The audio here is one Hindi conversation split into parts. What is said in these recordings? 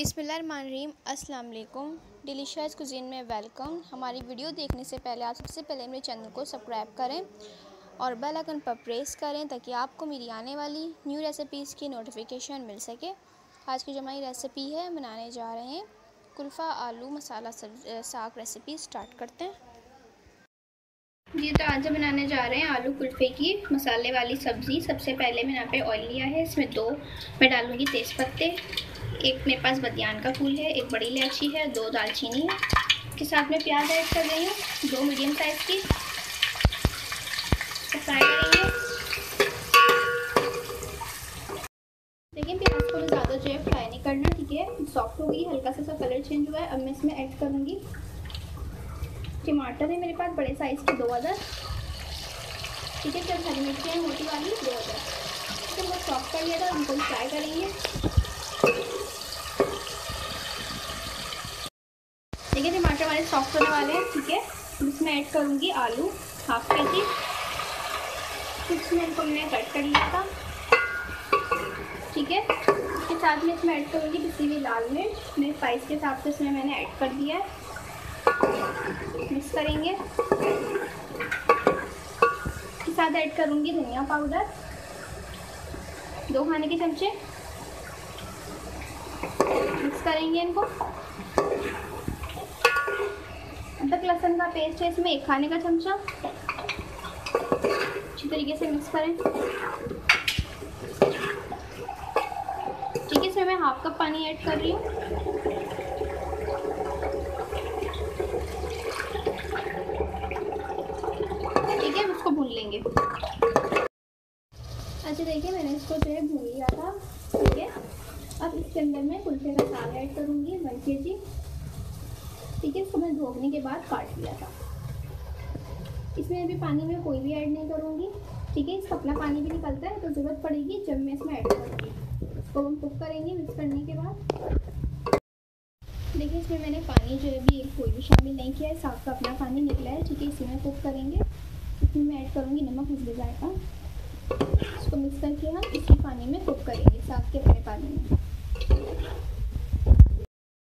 बिस्मिल्लाहिर्रहमानिर्रहीम। अस्सलाम वालेकुम। डिलीशियस कुजीन में वेलकम। हमारी वीडियो देखने से पहले आप सबसे पहले मेरे चैनल को सब्सक्राइब करें और बेल आइकन पर प्रेस करें ताकि आपको मेरी आने वाली न्यू रेसिपीज़ की नोटिफिकेशन मिल सके। आज की जो हमारी रेसिपी है, बनाने जा रहे हैं कुल्फ़ा आलू मसाला साग। रेसिपी स्टार्ट करते हैं जी। तो आज बनाने जा रहे हैं आलू कुल्फ़े की मसाले वाली सब्ज़ी। सबसे पहले मैंने यहाँ पे ऑयल लिया है, इसमें 2 मैं डालूँगी तेज़पत्ते, एक मेरे पास बदियान का फूल है, एक बड़ी इलायची है, 2 दालचीनी है, के साथ में प्याज ऐड कर रही हूँ 2 मीडियम साइज़ की। तो फ्राई करेंगे। देखिए प्याज को भी ज़्यादा जो है फ्राई नहीं करना, ठीक है। सॉफ्ट हो गई, हल्का सा कलर चेंज हुआ है। अब मैं इसमें ऐड करूँगी टमाटर है मेरे पास बड़े साइज़ के 2 अदर, ठीक है। 4 हरी मिर्ची है मोटी वाली 2 अदर, ठीक है। बहुत सॉफ्ट कर लिया था, उनको फ्राई करेंगे। देखिए टमाटर हमारे सॉफ्ट होने वाले हैं, ठीक है। इसमें ऐड करूँगी आलू हाफ के जी, इसमें इनको मैंने कट कर लिया था, ठीक है। इसके साथ में इसमें ऐड करूँगी पिसी हुई लाल मिर्च, मेरे स्पाइस के हिसाब से इसमें मैंने ऐड कर दिया है। मिक्स करेंगे। इसके साथ ऐड करूँगी धनिया पाउडर 2 खाने के चमचे। मिक्स करेंगे इनको। अदरक लहसुन का पेस्ट है इसमें 1 खाने का चमचा, अच्छी तरीके से मिक्स करें, ठीक है। इसमें मैं हाफ कप पानी ऐड कर रही हूँ, ठीक है। उसको भून लेंगे। अच्छा देखिए मैंने इसको जो है भून लिया था, ठीक है। अब इसके अंदर मैं कुल्फे का साग ऐड करूँगी 1 kg, ठीक है। इसको मैं धोने के बाद काट लिया था। इसमें अभी पानी में कोई भी ऐड नहीं करूँगी, ठीक है। इसका अपना पानी भी निकलता है, तो ज़रूरत पड़ेगी जब मैं इसमें ऐड करूँगी। इसको हम कुक करेंगे। मिक्स करने के बाद देखिए इसमें मैंने पानी जो है भी कोई भी शामिल नहीं किया है, साग का अपना पानी निकला है, ठीक है। इसी में कुक करेंगे। इसमें मैं ऐड करूँगी नमक हल्दी जायका। इसको मिक्स करके हम इसी पानी में कुक करेंगे, साग के अपने पानी में।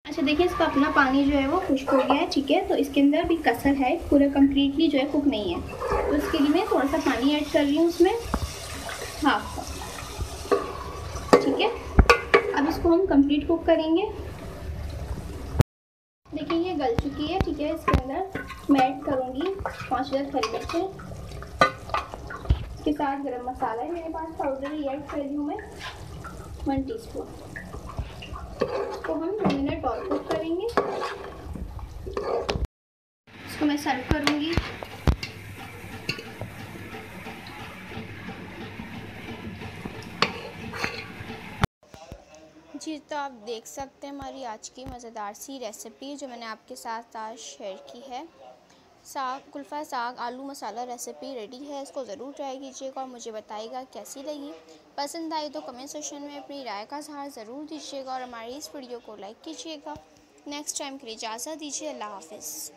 अच्छा देखिए इसका अपना पानी जो है वो खुश्क हो गया है, ठीक है। तो इसके अंदर भी कसर है, पूरा कम्प्लीटली जो है कुक नहीं है, तो इसके लिए मैं थोड़ा सा पानी ऐड कर रही हूँ उसमें, हाफ कप, ठीक है। अब इसको हम कंप्लीट कुक करेंगे। देखिए ये गल चुकी है, ठीक है। इसके अंदर मैं ऐड करूँगी 5-10 हरी मिर्चें, इसके साथ गरम मसाला है मेरे पास पाउडर, ये ऐड कर रही हूँ मैं 1 टीस्पून। इसको हम 2 मिनट और कुक करेंगे। इसको मैं सर्व करूँगी। जी तो आप देख सकते हैं हमारी आज की मज़ेदार सी रेसिपी जो मैंने आपके साथ आज शेयर की है। साग कुल्फ़ा साग आलू मसाला रेसिपी रेडी है। इसको ज़रूर ट्राई कीजिएगा और मुझे बताइएगा कैसी लगी। पसंद आई तो कमेंट सेक्शन में अपनी राय का इज़हार ज़रूर दीजिएगा और हमारी इस वीडियो को लाइक कीजिएगा। नेक्स्ट टाइम के लिए इजाज़त दीजिए। अल्लाह हाफ़िज़।